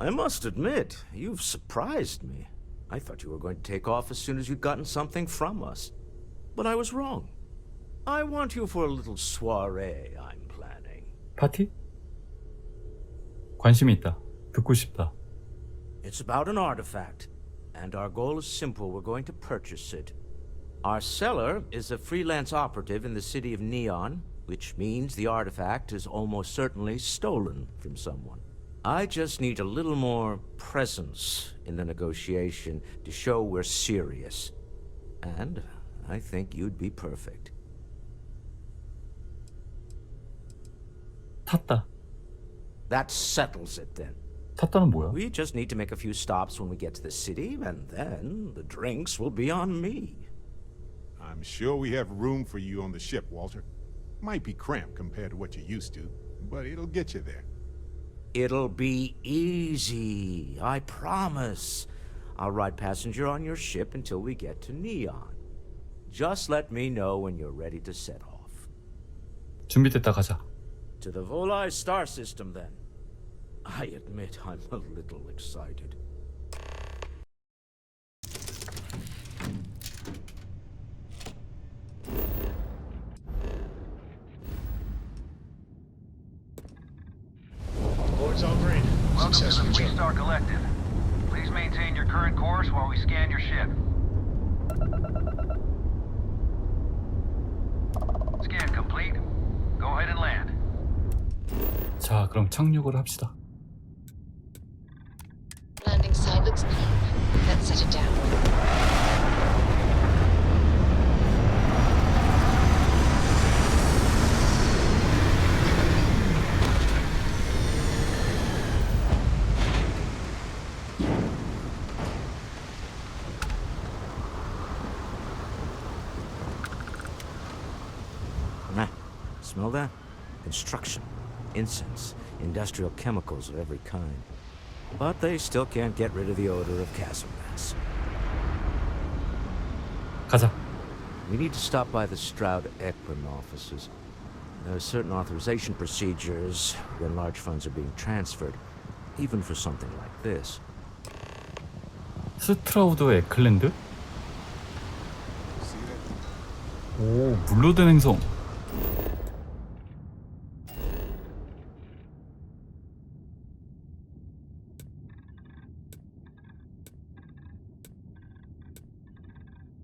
I must admit, you've surprised me. I thought you were going to take off as soon as you'd gotten something from us. But I was wrong. I want you for a little soiree I'm planning. 파티? 관심이 있다. 듣고 싶다. It's about an artifact, and our goal is simple. We're going to purchase it. Our seller is a freelance operative in the city of Neon, which means the artifact is almost certainly stolen from someone. I just need a little more presence in the negotiation to show we're serious. And I think you'd be perfect. 탔다. That settles it then. 탔다는 뭐야? We just need to make a few stops when we get to the city, and then the drinks will be on me. I'm sure we have room for you on the ship, Walter. Might be cramped compared to what you're used to, but it'll get you there. It'll be easy, I promise. I'll ride passenger on your ship until we get to Neon. Just let me know when you're ready to set off. 준비됐다 가자. To the Volai star system, then. I admit I'm a little excited. Board's all green. Welcome to the Successful Fleet job. Star Collective. Please maintain your current course while we scan your ship. Scan complete. Go ahead and land. 자, 그럼 착륙을 합시다. Landing site looks clean. Let's set it down. Smell that? Construction, incense, industrial chemicals of every kind. But they still can't get rid of the odor of castle gas. 가자. We need to stop by the Stroud-Ekman offices. There are certain authorization procedures when large funds are being transferred, even for something like this. 스트라우드 에클랜드? 오, 물로된 행성.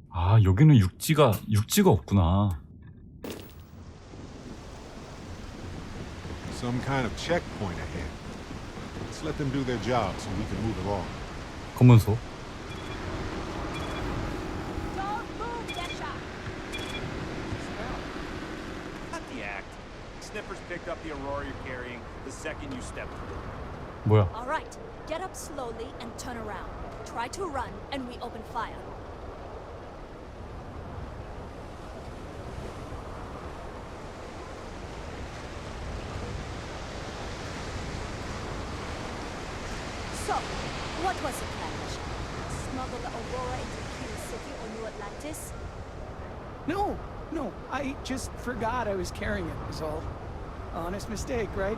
아, 여기는 육지가 없구나. Some kind of checkpoint ahead. Let's let them do their job so we can move along. 검은소. Don't move, Desha! Cut the act. Sniffers picked up the Aurora you're carrying the second you stepped through. 뭐야? All right, get up slowly and turn around. Try to run, and we open fire. So, what was the plan, Desha? Smuggle the Aurora into Key City or New Atlantis? No, I just forgot I was carrying it, was all. Honest mistake, right?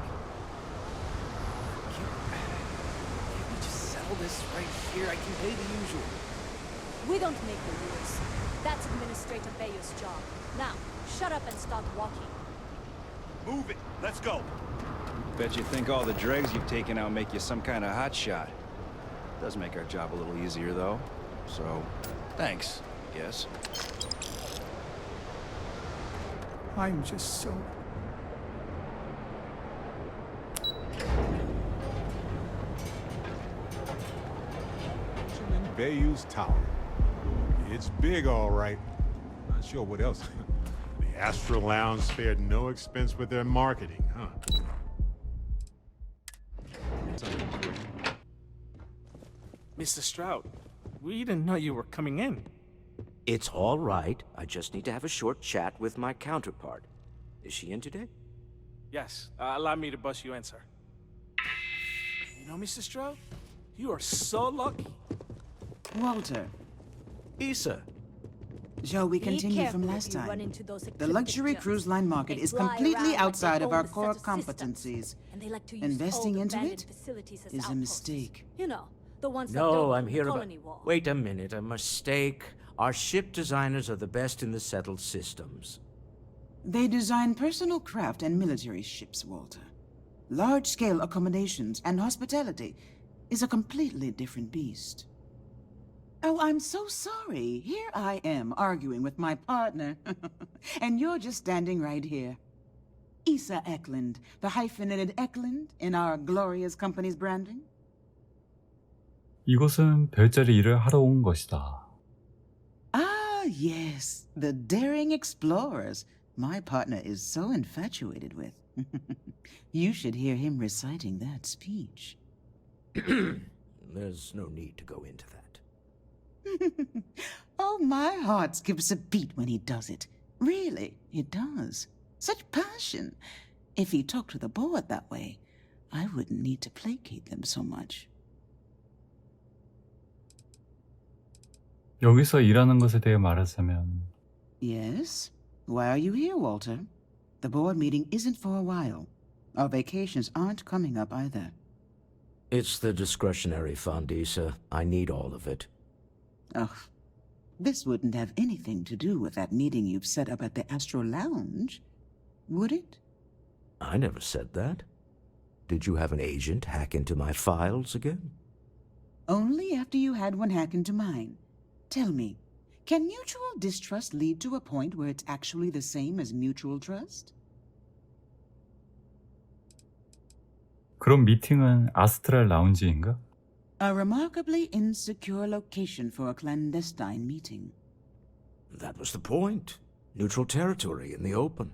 Can't we just settle this right here? I can pay the usual. We don't make the rules. That's Administrator Bayou's job. Now, shut up and start walking. Move it. Let's go. Bet you think all the dregs you've taken out make you some kind of hotshot. Does make our job a little easier, though. So, thanks, I guess. I'm just so... Benjamin Bayou's Tower. It's big, all right. Not sure what else. The Astro Lounge spared no expense with their marketing, huh? Mr. Stroud, we didn't know you were coming in. It's all right. I just need to have a short chat with my counterpart. Is she in today? Yes, allow me to bust you in, sir. You, You know, Mr. Stroud? You are so lucky. Walter. Issa, Shall we Be continue careful from if last you run time? into those The ecliptic luxury germs. cruise line market They is fly completely around like outside they of our own a set core of systems, competencies. and they like to use Investing old into abandoned it facilities as is a outposts. mistake. You know, the ones that No, don't I'm do here the about... colony war. Wait a minute, a mistake. Our ship designers are the best in the settled systems. They design personal craft and military ships, Walter. Large-scale accommodations and hospitality is a completely different beast. Oh, I'm so sorry. Here I am arguing with my partner. And you're just standing right here. Isa Eklund, the hyphenated Eklund in our glorious company's branding. 이곳은 별자리 일을 하러 온 것이다. Ah, yes, the daring explorers my partner is so infatuated with. You should hear him reciting that speech. There's no need to go into that. Oh, my heart skips a beat when he does it. Really, it does. Such passion. If he talked to the board that way, I wouldn't need to placate them so much. 여기서 일하는 것에 대해 말하자면 Yes? Why are you here, Walter? The board meeting isn't for a while. Our vacations aren't coming up either. It's the discretionary fund, Issa. I need all of it. Ugh. This wouldn't have anything to do with that meeting you've set up at the Astro Lounge, would it? I never said that. Did you have an agent hack into my files again? Only after you had one hack into mine. Tell me, can mutual distrust lead to a point where it's actually the same as mutual trust? 그럼 미팅은 아스트랄 라운지인가? A remarkably insecure location for a clandestine meeting. That was the point. Neutral territory in the open.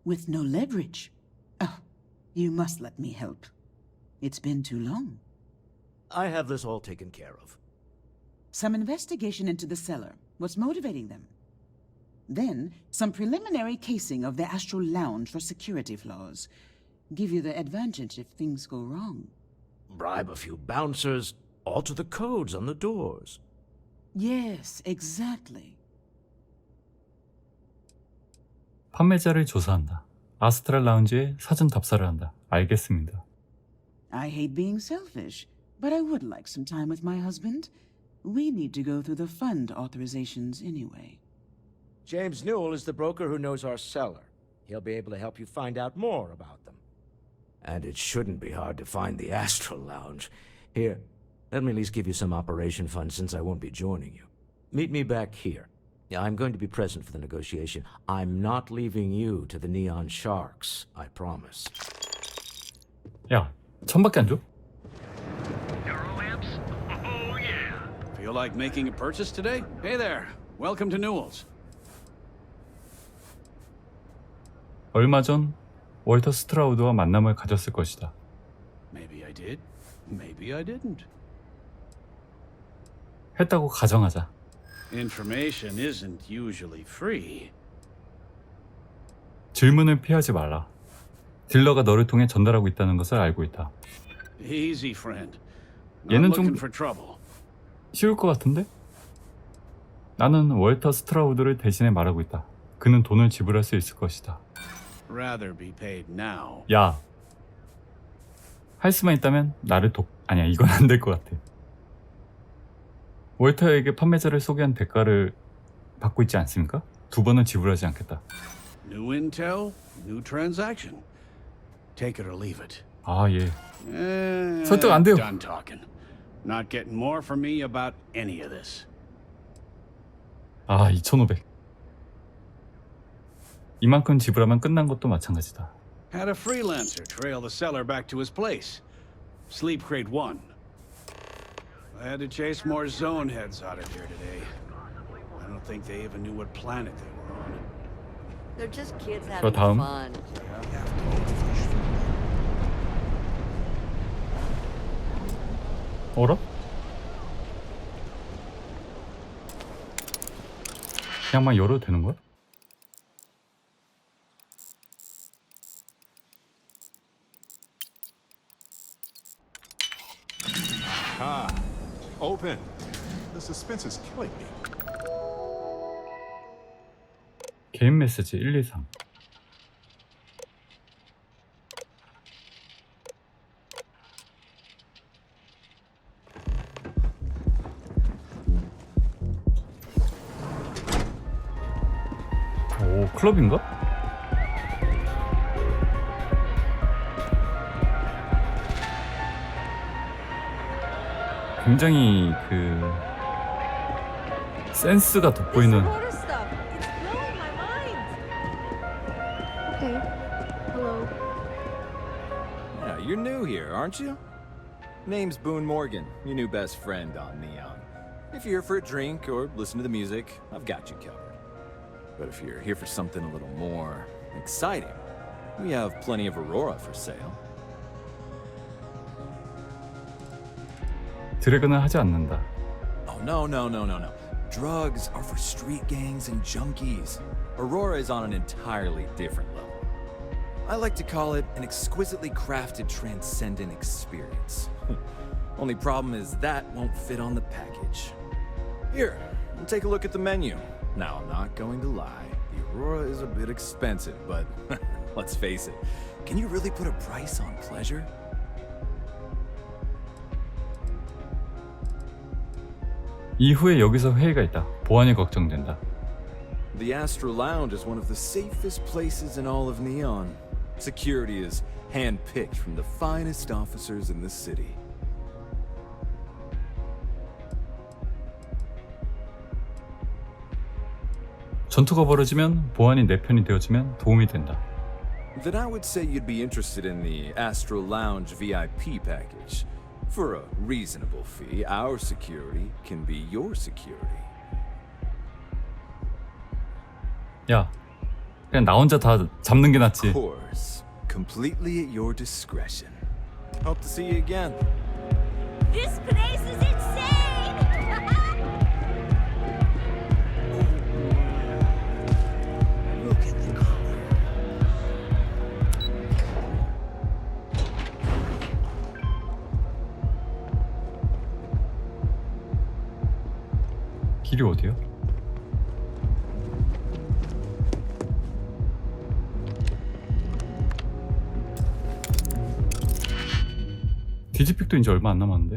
With no leverage. Oh, you must let me help. It's been too long. I have this all taken care of. Some investigation into the cellar. What's motivating them? Then, some preliminary casing of the Astral Lounge for security flaws. Give you the advantage if things go wrong. Bribe a few bouncers, alter the codes on the doors. Yes, exactly. 판매자를 조사한다. 아스트랄 라운지에 사전 답사를 한다. 알겠습니다. I hate being selfish, but I would like some time with my husband. We need to go through the fund authorizations anyway. James Newell is the broker who knows our seller. He'll be able to help you find out more about them. And it shouldn't be hard to find the Astral Lounge. Here, let me at least give you some operation funds since I won't be joining you. Meet me back here. I'm going to be present for the negotiation. I'm not leaving you to the Neon Sharks, I promise. 야, 1000밖에 안 줘? Neurolamps? Oh, yeah. Feel like making a purchase today? Hey there. Welcome to Newell's. 얼마 전 월터 스트라우드와 만남을 가졌을 것이다. Maybe I did. Maybe I didn't. 했다고 가정하자. Information isn't usually free. 질문을 피하지 말라. 딜러가 너를 통해 전달하고 있다는 것을 알고 있다. Easy, friend. 얘는 Not 좀 looking for trouble. 쉬울 것 같은데? 나는 월터 스트라우드를 대신해 말하고 있다. 그는 돈을 지불할 수 있을 것이다. Rather be paid now. 야, 할 수만 있다면 나를 아니야, 이건 안 될 것 같아. 월터에게 판매자를 소개한 대가를 받고 있지 않습니까? 2번은 지불하지 않겠다. New intel, new transaction. Take it or leave it. 아, 예. 설득 안 돼요. Done talking. Not getting more from me about any of this. 아, 2,500. 이만큼 지불하면 끝난 것도 마찬가지다. Had a freelancer trail the seller back to his place. Sleep crate 1. I had to chase more zone heads out of here today. I don't think they even knew what planet they were on. They're just kids 저 having 다음. fun. 어라? 그냥만 열어도 되는 거야? Ah, open. The suspense is killing me. 개인 메시지 1, 2, 3. 오, 클럽인가? 굉장히 그 센스가 돋보이는. Water stuff. It's blowing my mind. Okay. Hello. Yeah, you're new here, aren't you? Name's Boone Morgan, your new best friend on Neon. If you're here for a drink or listen to the music, I've got you covered. But if you're here for something a little more exciting, we have plenty of Aurora for sale. 드래그는 하지 않는다. Oh, no. Drugs are for street gangs and junkies. Aurora is on an entirely different level. I like to call it an exquisitely crafted transcendent experience. Only problem is that won't fit on the package. Here, take a look at the menu. Now, I'm not going to lie. The Aurora is a bit expensive, but let's face it. Can you really put a price on pleasure? 이후에 여기서 회의가 있다. 보안이 걱정된다. The Astral Lounge is one of the safest places in all of Neon. Security is handpicked from the finest officers in the city. 전투가 벌어지면 보안이 내 편이 되어주면 도움이 된다. Then I would say you'd be interested in the Astral Lounge VIP package. For a reasonable fee, our security can be your security. 야, 그냥 나 혼자 다 잡는 게 낫지. Of course, completely at your discretion. Hope to see you again. This place is insane! Look at the color. 길이 어디야? 디지픽도 이제 얼마 안 남았는데.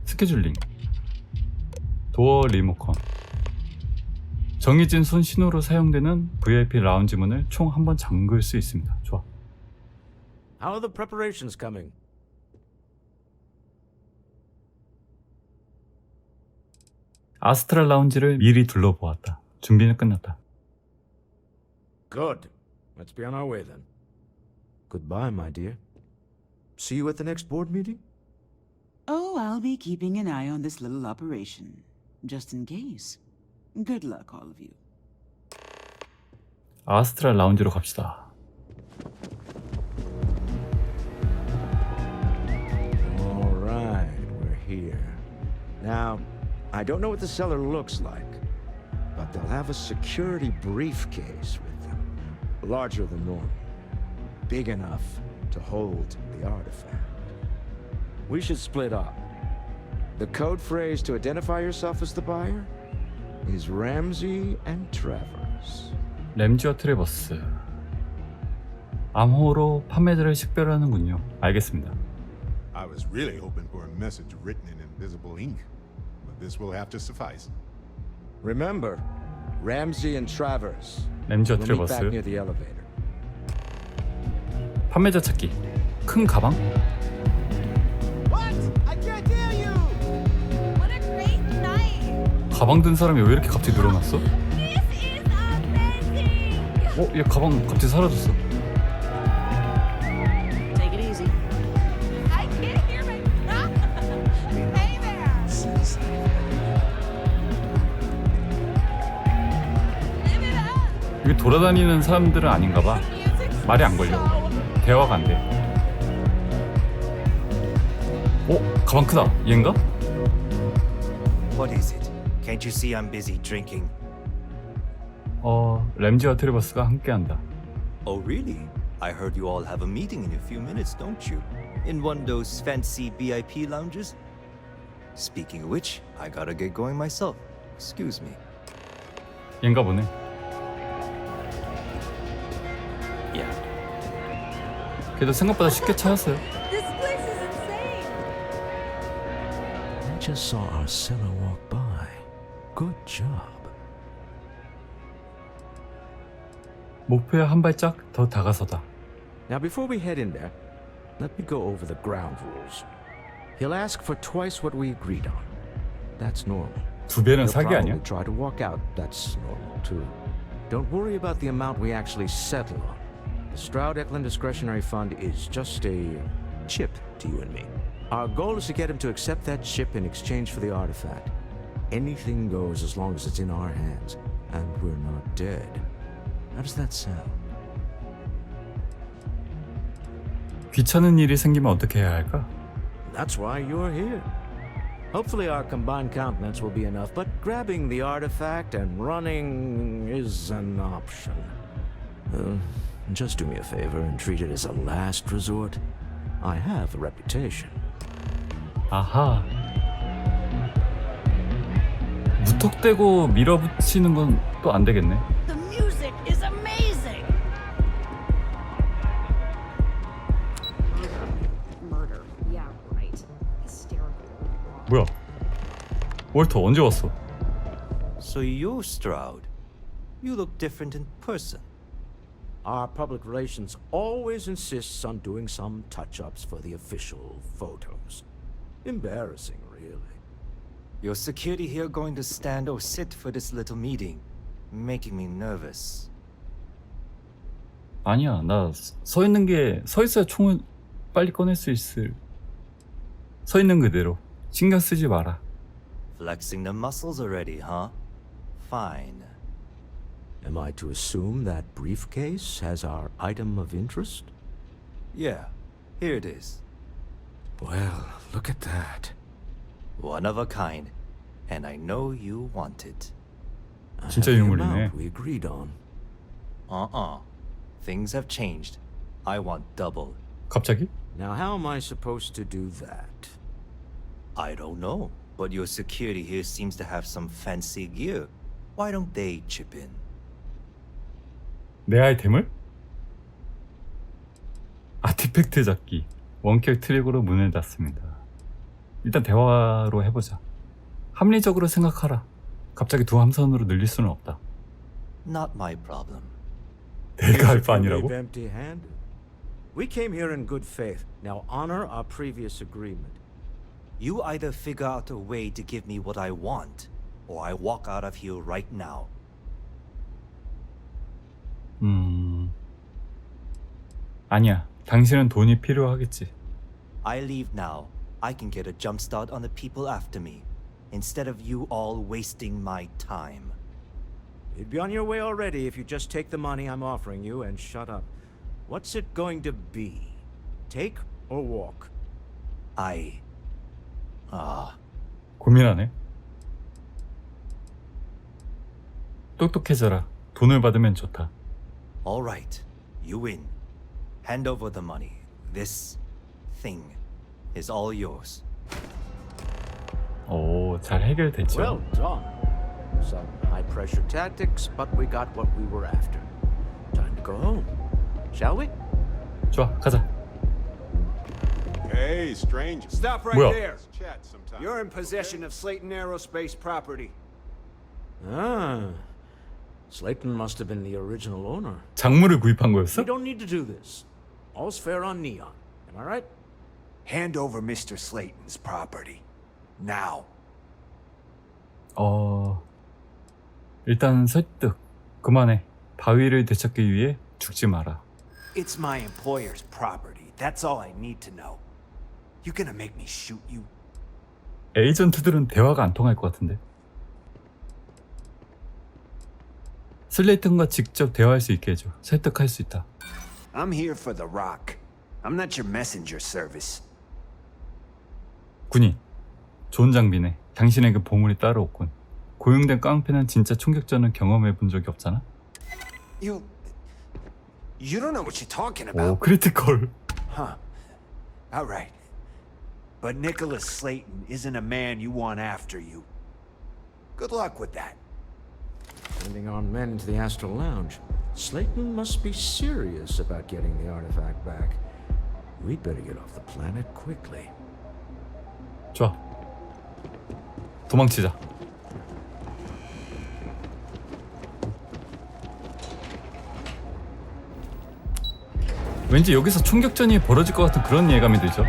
스케줄링, 도어 리모컨, 정해진 손 신호로 사용되는 VIP 라운지 문을 총 한 번 잠글 수 있습니다. 좋아. How are the preparations coming? 아스트랄 라운지를 미리 둘러보았다. 준비는 끝났다. Good. Let's be on our way then. Goodbye, my dear. See you at the next board meeting? Oh, I'll be keeping an eye on this little operation, just in case. Good luck, all of you. 아스트랄 라운지로 갑시다. All right, we're here. Now, I don't know what the cellar looks like, but they'll have a security briefcase with them, larger than normal, big enough to hold the artifact. We should split up. The code phrase to identify yourself as the buyer is Ramsey and Travers. 램지와 트래버스. 암호로 판매자를 식별하는군요. 알겠습니다. I was really hoping for a message written in invisible ink, but this will have to suffice. Remember, Ramsey and Travers. 램지와 We'll meet back 트래버스. near the elevator. 판매자 찾기. 큰 가방? What? I can't hear you! What a great night! 가방 든 사람이 왜 이렇게 갑자기 늘어났어? This is amazing! 얘 가방 갑자기 사라졌어. Take it easy. I can't hear my... Hey there! Live it up! 여기 돌아다니는 사람들은 아닌가 봐. 말이 안 걸려. 대화가 안 돼. 가방 크다. 얘인가? What is it? Can't you see I'm busy drinking? 램지와 트래버스가 함께한다. Oh, really? I heard you all have a meeting in a few minutes, don't you? In one of those fancy VIP lounges? Speaking of which, I gotta get going myself. Excuse me. 얘인가 보네. Yeah. 그래도 생각보다 쉽게 찾았어요. This place is insane. I just saw our seller walk by. Good job. 목표에 한 발짝 더 다가서다. Now, before we head in there, let me go over the ground rules. He'll ask for twice what we agreed on. That's normal. 두 배는 He'll 사기 아니야? probably try to walk out. That's normal too. Don't worry about the amount we actually settle on. The Stroud-Eklund Discretionary Fund is just a chip to you and me. Our goal is to get him to accept that chip in exchange for the artifact. Anything goes as long as it's in our hands, and we're not dead. How does that sound? 귀찮은 일이 생기면 어떻게 해야 할까? That's why you're here. Hopefully our combined countenance will be enough, but grabbing the artifact and running is an option. Just do me a favor and treat it as a last resort. I have a reputation. 아하. 무턱대고 밀어붙이는 건 또 안 되겠네. The music is amazing. Murder. Yeah, right. Hysterical. 뭐야? 월터 언제 왔어? So you're Stroud. You look different in person. Our public relations always insists on doing some touch-ups for the official photos. Embarrassing, really. Your security here going to stand or sit for this little meeting, making me nervous. 아니야, 나 서 있는 게 서 있어야 총을 빨리 꺼낼 수 있을. 서 있는 그대로 신경 쓰지 마라. Flexing the muscles already, huh? Fine. Am I to assume that briefcase has our item of interest? Yeah, here it is. Well, look at that. One of a kind, and I know you want it. 진짜 The 유물이네. amount we agreed on. Things have changed. I want double. 갑자기? Now, how am I supposed to do that? I don't know, but your security here seems to have some fancy gear. Why don't they chip in? 내 아이템을? 아티팩트 잡기. 원격 트릭으로 문을 닫습니다. 일단 대화로 해보자. 합리적으로 생각하라. 갑자기 두 함선으로 늘릴 수는 없다. Not my problem. 내가 할 바 아니라고? Leave empty-handed. We came here in good faith. Now honor our previous agreement. You either figure out a way to give me what I want, or I walk out of here right now. 아니야. 당신은 돈이 필요하겠지. I leave now. I can get a jump start on the people after me, instead of you all wasting my time. You'd be on your way already if you just take the money I'm offering you and shut up. What's it going to be? Take or walk? 고민하네. 똑똑해져라. 돈을 받으면 좋다. All right, you win. Hand over the money. This thing is all yours. 오, 잘 해결됐죠. Well done. Some high-pressure tactics, but we got what we were after. Time to go home. Shall we? 좋아, 가자. Hey, stranger. Stop right 뭐야? there. Chat sometime. You're in possession of Slayton Aerospace property. Ah. Slayton must have been the original owner. 작물을 구입한 거였어? We don't need to do this. All's fair on Neon. Am I right? Hand over Mr. Slayton's property. Now. 일단 설득. 그만해. 바위를 되찾기 위해 죽지 마라. It's my employer's property. That's all I need to know. You gonna make me shoot you? 에이전트들은 대화가 안 통할 것 같은데. 슬레이튼과 직접 대화할 수 있게 해줘. 설득할 수 있다. I'm here for the rock. I'm not your messenger service. 군인. 좋은 장비네. 당신에게 보물이 따로 없군. 고용된 깡패는 진짜 총격전을 경험해 본 적이 없잖아? You You don't know what you're talking 오, about. 크리티컬. Huh. All right. But Nicholas Slayton isn't a man you want after you. Good luck with that. Sending our men into the Astral Lounge. Slayton must be serious about getting the artifact back. We'd better get off the planet quickly. 좋아. 도망치자. 왠지 여기서 총격전이 벌어질 것 같은 그런 예감이 들죠.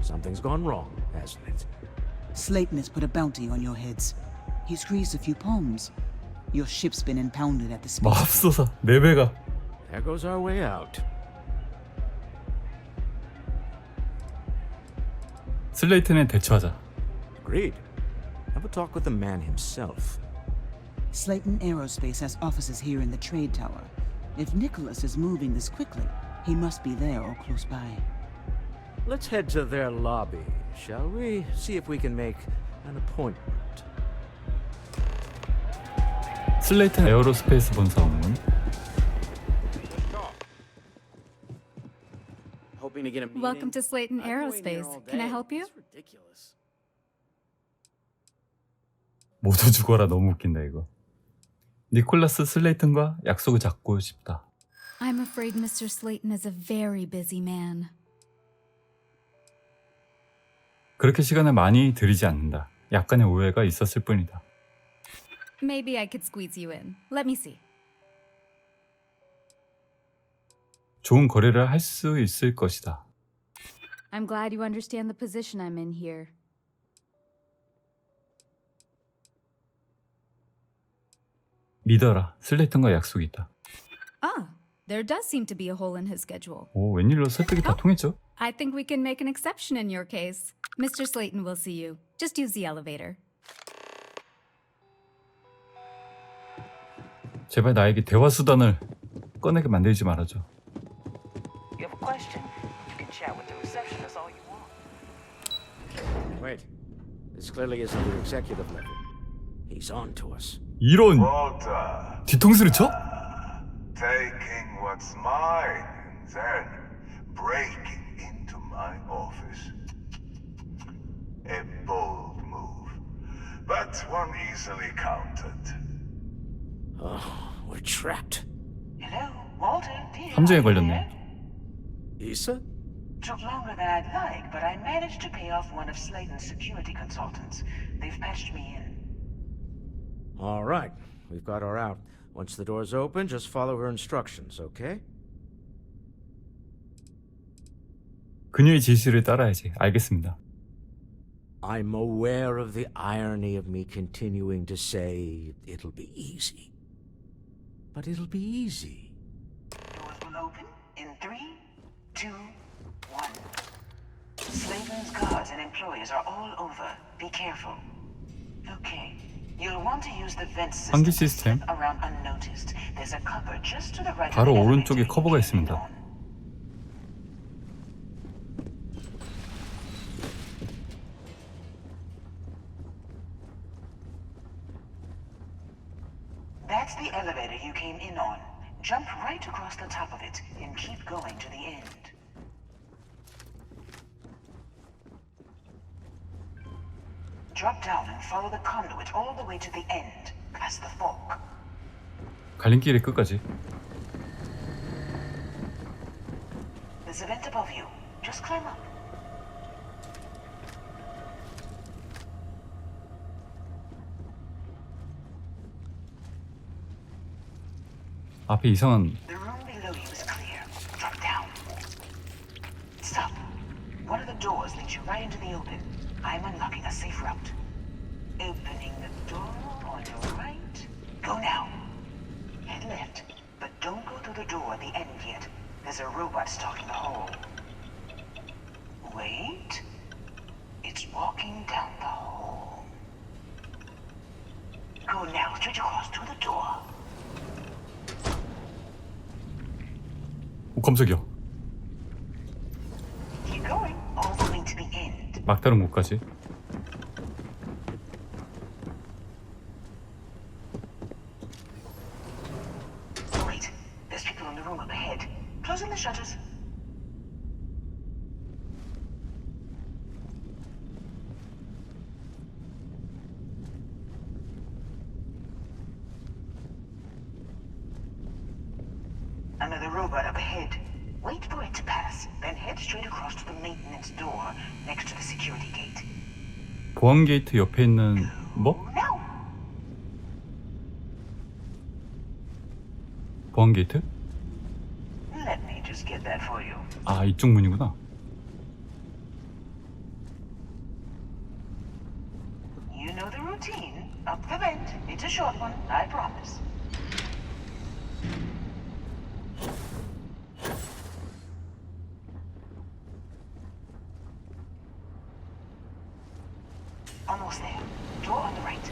Something's gone wrong, hasn't it? Slayton has put a bounty on your heads. He squeezed a few palms. Your ship's been impounded at the space. 맙소사 4배가. There goes our way out. 슬레이튼에 대처하자. Agreed. Have a talk with the man himself. Slayton Aerospace has offices here in the trade tower. If Nicholas is moving this quickly, he must be there or close by. Let's head to their lobby, shall we? See if we can make an appointment. 슬레이튼 에어로스페이스 본사 업무. Welcome to Slayton Aerospace. Can I help you? 모두 죽어라. 너무 웃긴다 이거. 니콜라스 슬레이튼과 약속을 잡고 싶다. I'm afraid Mr. Slayton is a very busy man. 그렇게 시간을 많이 들이지 않는다. 약간의 오해가 있었을 뿐이다. Maybe I could squeeze you in. Let me see. 좋은 거래를 할 수 있을 것이다. I'm glad you understand the position I'm in here. 믿어라. 슬레이튼과 약속이 있다. Ah, there does seem to be a hole in his schedule. 오, 웬일로 설득이 다 통했죠? I think we can make an exception in your case. Mr. Slayton will see you. Just use the elevator. 제발 나에게 대화 수단을 꺼내게 만들지 말아줘. You have a question? You can chat with the receptionist all you want. Wait. This clearly isn't the executive level. He's on to us. 이런 뒤통수를 쳐? Taking what's mine and then breaking into my office. A bold move, but one easily countered. Oh, we're trapped. Hello, Walter. 함정에 걸렸네. Issa? Took longer than I'd like, but I managed to pay off one of Slayton's security consultants. They've patched me in. All right. We've got her out. Once the door's open, just follow her instructions, okay? 그녀의 지시를 따라야지. 알겠습니다. I'm aware of the irony of me continuing to say it'll be easy. But it'll be easy. Doors will open in 3, 2, 1. Slayton's guards and employees are all over. Be careful. Okay. You'll want to use the vent system 환기 to 시스템. slip around unnoticed. There's a cupboard just to the right 바로 of the 오른쪽에 elevator. 커버가 있습니다. That's the elevator you came in on. Jump right across the top of it and keep going to the end. Drop down and follow the conduit all the way to the end, past the fork. 갈림길의 끝까지. There's a vent above you. Just climb up. 앞에 이상한 The room below you is clear. Drop down. Stop. One of the doors leads you right into the open. I'm unlocking a safe route. Opening the door on your right. Go now. Head left, but don't go through the door at the end yet. There's a robot stalking the hall. Wait. It's walking down the hall. Go now, straight across to the door. 오, 깜짝이야. Keep going, all the way to the end. 막다른 곳까지. Closing the shutters. Another robot up ahead. Wait for it to pass, then head straight across to the maintenance door next to the security gate. 보안 게이트 옆에 있는 뭐? 보안 게이트? Let me just get that for you. 아, 이쪽 문이구나. You know the routine. Up the vent. It's a short one, I promise. Almost there. Door on the right.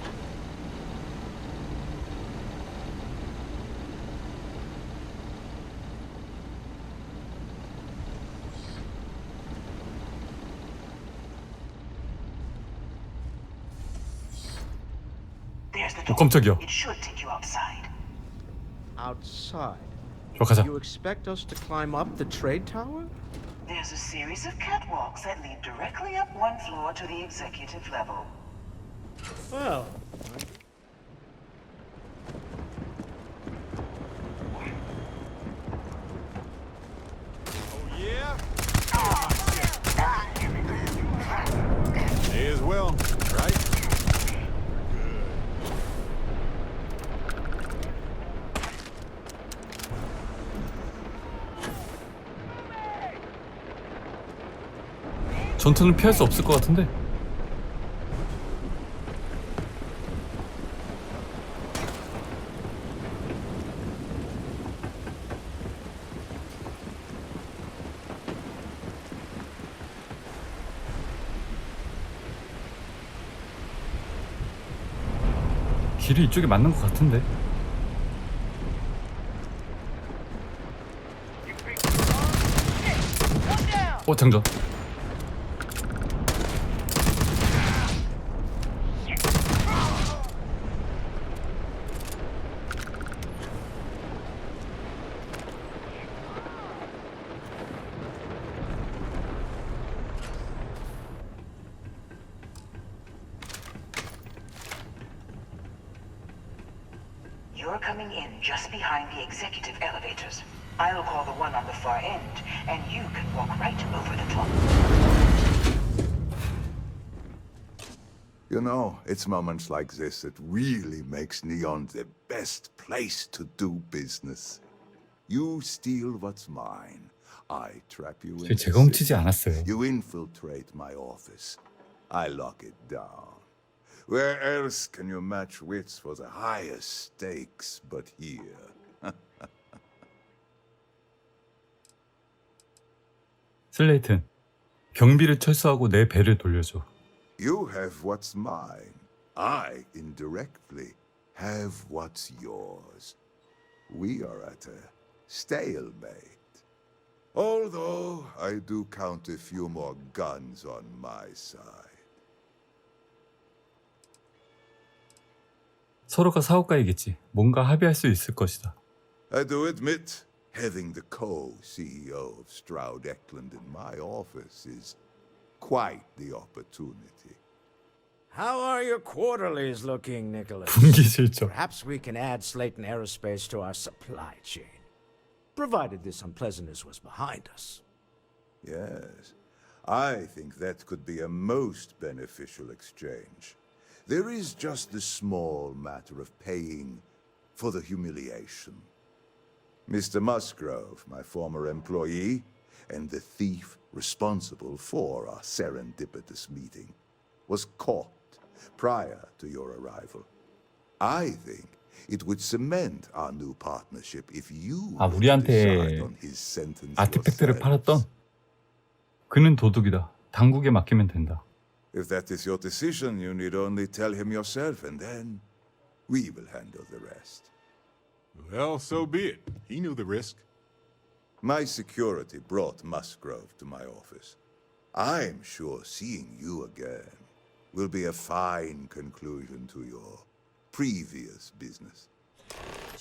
There's the door. 깜짝이야. It should take you outside. Outside? 좋아, 가자. You expect us to climb up the trade tower? There's a series of catwalks that lead directly up one floor to the executive level. Well, Yeah? May as well, right? 전투는 피할 수 없을 것 같은데. 길이 이쪽에 맞는 것 같은데. 장전. You're coming in just behind the executive elevators. I'll call the one on the far end, and you can walk right over the top. You know, it's moments like this that really makes Neon the best place to do business. You steal what's mine. I trap you in. 제가 훔치지 않았어요. You infiltrate my office. I lock it down. Where else can you match wits for the highest stakes but here? 슬레이튼, 경비를 철수하고 내 배를 돌려줘. You have what's mine. I, indirectly, have what's yours. We are at a stalemate. Although I do count a few more guns on my side. 서로가 사업가이겠지. 뭔가 합의할 수 있을 것이다. I do admit, having the co-CEO of Stroud Eklund in my office is quite the opportunity. how are your quarterlies looking, Nicholas? 분기 실적. Perhaps we can add Slayton Aerospace to our supply chain, provided this unpleasantness was behind us. Yes, I think that could be a most beneficial exchange. There is just the small matter of paying for the humiliation. Mr. Musgrove, my former employee, and the thief responsible for our serendipitous meeting, was caught prior to your arrival. I think it would cement our new partnership if you 아, were to decide 우리한테 on his sentence 아티팩트를 yourself. 팔았던 그는 도둑이다. 당국에 맡기면 된다. If that is your decision, you need only tell him yourself, and then we will handle the rest. Well, so be it. He knew the risk. My security brought Musgrove to my office. I'm sure seeing you again will be a fine conclusion to your previous business.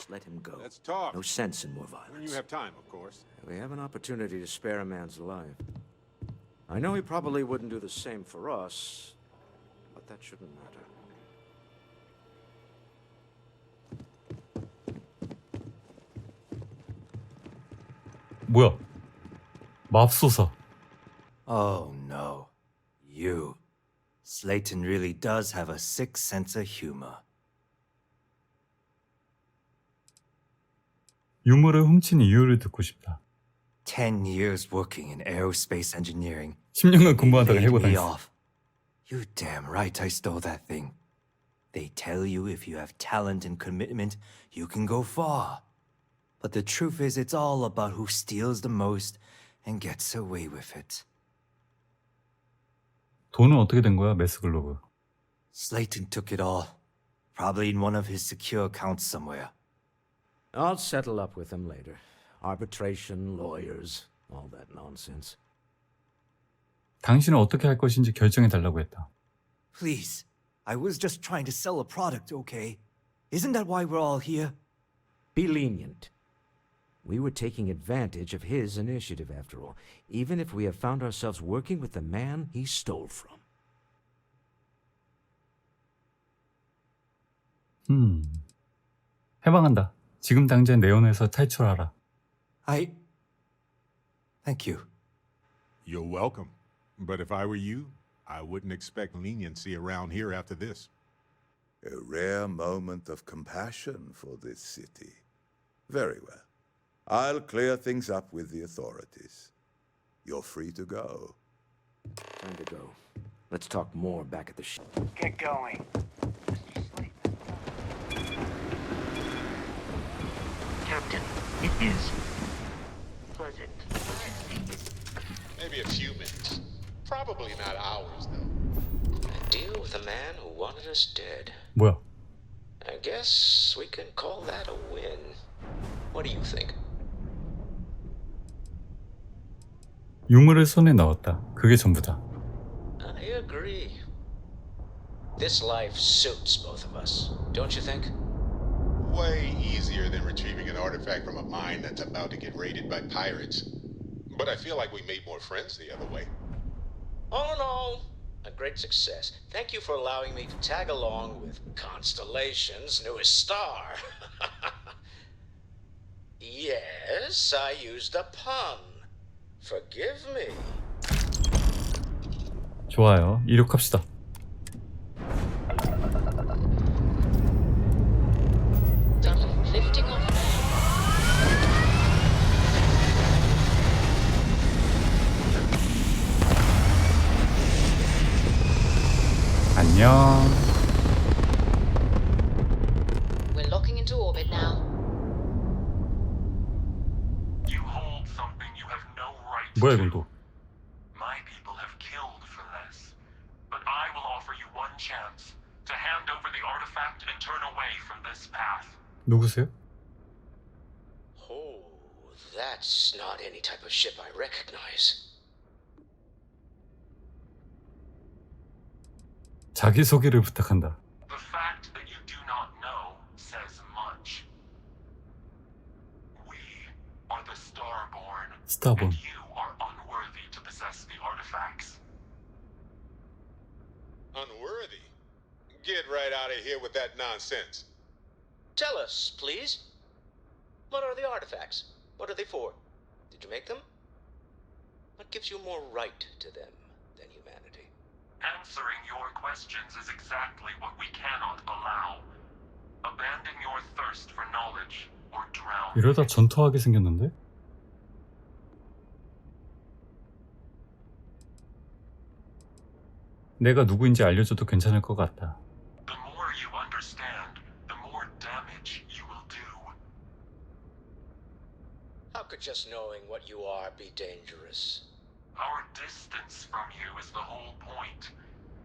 Just let him go. Let's talk. No sense in more When you violence. have time, of course. We have an opportunity to spare a man's life. I know he probably wouldn't do the same for us, but that shouldn't matter. 뭐야? 맙소사. Oh no. You. Slayton really does have a sick sense of humor. 유물을 훔친 이유를 듣고 싶다. 10 years working in aerospace engineering. 10년간 공부하다가 Laid 해고 me 당했어. off. You damn right I stole that thing. They tell you if you have talent and commitment, you can go far. But the truth is it's all about who steals the most and gets away with it. 돈은 어떻게 된 거야, 메스글로브? Slayton took it all. Probably in one of his secure accounts somewhere. I'll settle up with him later. Arbitration, lawyers, all that nonsense. 당신은 어떻게 할 것인지 결정해 달라고 했다. Please, I was just trying to sell a product, okay? Isn't that why we're all here? Be lenient. We were taking advantage of his initiative, after all, even if we have found ourselves working with the man he stole from. 해방한다. 지금 당장 네온에서 탈출하라. Thank you. You're welcome. But if I were you, I wouldn't expect leniency around here after this. A rare moment of compassion for this city. Very well. I'll clear things up with the authorities. You're free to go. Time to go. Let's talk more back at the ship. Get going. Captain, it is pleasant. Maybe a few minutes. Probably not hours, though. A deal with a man who wanted us dead. 뭐야? I guess we can call that a win. What do you think? 유물을 손에 넣었다. 그게 전부다. I agree. This life suits both of us, don't you think? Way easier than retrieving an artifact from a mine that's about to get raided by pirates. But I feel like we made more friends the other way. All in all, a great success. Thank you for allowing me to tag along with Constellation's newest star. Yes, I used a pun. Forgive me. 좋아요. 이륙합시다. Lifting off 안녕. We're locking into orbit now. You hold something you have no right to. 뭐야 이건 또? My people have killed for less. But I will offer you one chance to hand over the artifact and turn away from this path. 누구세요? Oh, that's not any type of ship I recognize. 자기소개를 부탁한다. The fact that you do not know says much. We are the Starborn. Starborn. And you are unworthy to possess the artifacts. Unworthy? Get right out of here with that nonsense. Tell us, please. What are the artifacts? What are they for? Did you make them? What gives you more right to them than humanity? Answering your questions is exactly what we cannot allow. Abandon your thirst for knowledge or drown. 이러다 전투하게 생겼는데? 내가 누구인지 알려줘도 괜찮을 것 같다. The more you understand, the more damage you will do. How could just knowing what you are be dangerous? Our distance from you is the whole point.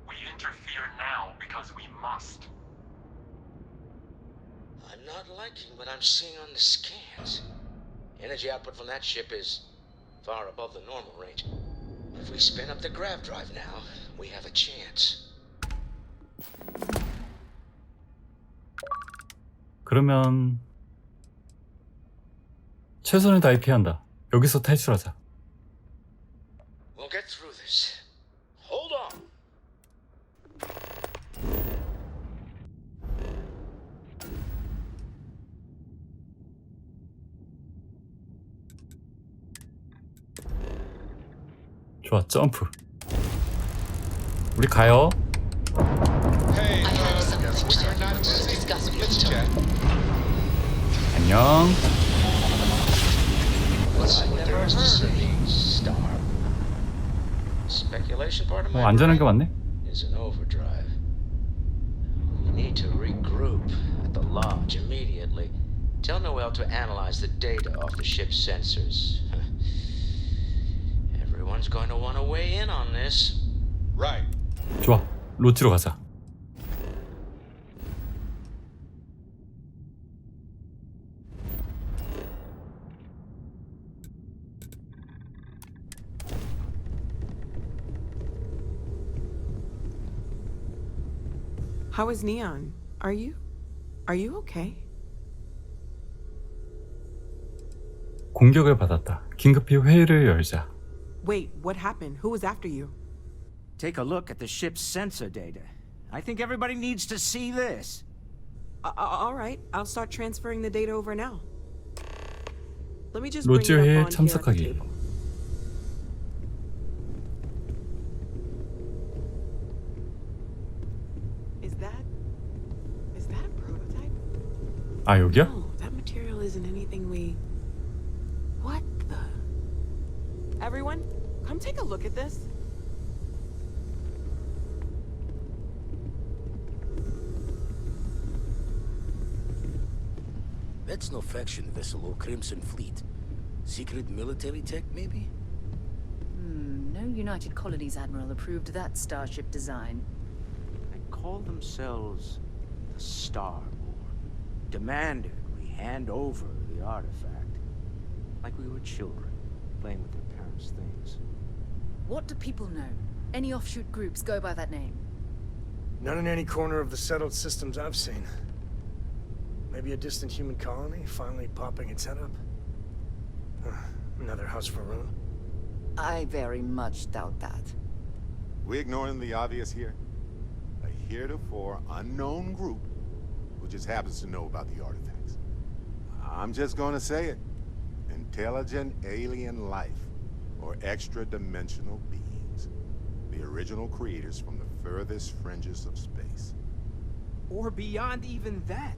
We interfere now because we must. I'm not liking what I'm seeing on the scans. Energy output from that ship is far above the normal range. If we spin up the grav drive now, we have a chance. 그러면 최선을 다해 피한다. 여기서 탈출하자. We'll get through this. Hold on. 좋아, 점프. 우리 가요. I have something to discuss with you. 안녕. Never heard of being starved. Speculation part of my 안전한 게 brain 맞네. is an overdrive. We need to regroup at the lodge immediately. Tell Noel to analyze the data off the ship's sensors. Everyone's going to want to weigh in on this. Right. 좋아, 로치로 가자. How is Neon? Are you okay? 공격을 받았다. 긴급히 회의를 열자. Wait, what happened? Who was after you? Take a look at the ship's sensor data. I think everybody needs to see this. All right, I'll start transferring the data over now. Let me just bring 로치 it 회의에 up on here at the 참석하기. table. Is that a prototype? 아, 여기야? No, that material isn't anything we... What the... Everyone, come take a look at this. That's no faction vessel or Crimson Fleet. Secret military tech, maybe? No United Colonies Admiral approved that starship design. They call themselves the Starborn. Demanded we hand over the artifact. Like we were children, playing with their parents' things. What do people know? Any offshoot groups go by that name? Not in any corner of the settled systems I've seen. Maybe a distant human colony finally popping its head up. Another house for room. I very much doubt that. We ignoring the obvious here? A heretofore unknown group who just happens to know about the artifacts. I'm just gonna say it. Intelligent alien life, or extra-dimensional beings. The original creators from the furthest fringes of space. Or beyond even that.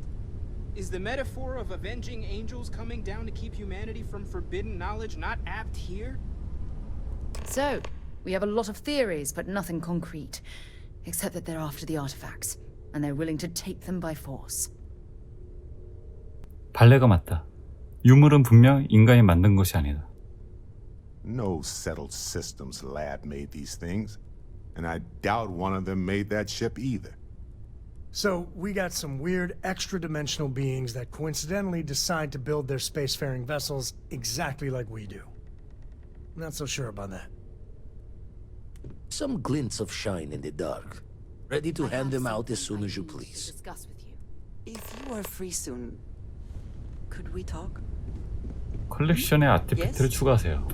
Is the metaphor of avenging angels coming down to keep humanity from forbidden knowledge not apt here? So, we have a lot of theories, but nothing concrete. Except that they're after the artifacts, and they're willing to take them by force. 발레가 맞다. 유물은 분명 인간이 만든 것이 아니다. No settled systems lab made these things, and I doubt one of them made that ship either. So, we got some weird extra-dimensional beings that coincidentally decide to build their spacefaring vessels exactly like we do. Not so sure about that. Some glints of shine in the dark. Ready to hand them out as soon as you please. If you are free soon, could we talk? 컬렉션에 아티팩트를 추가하세요.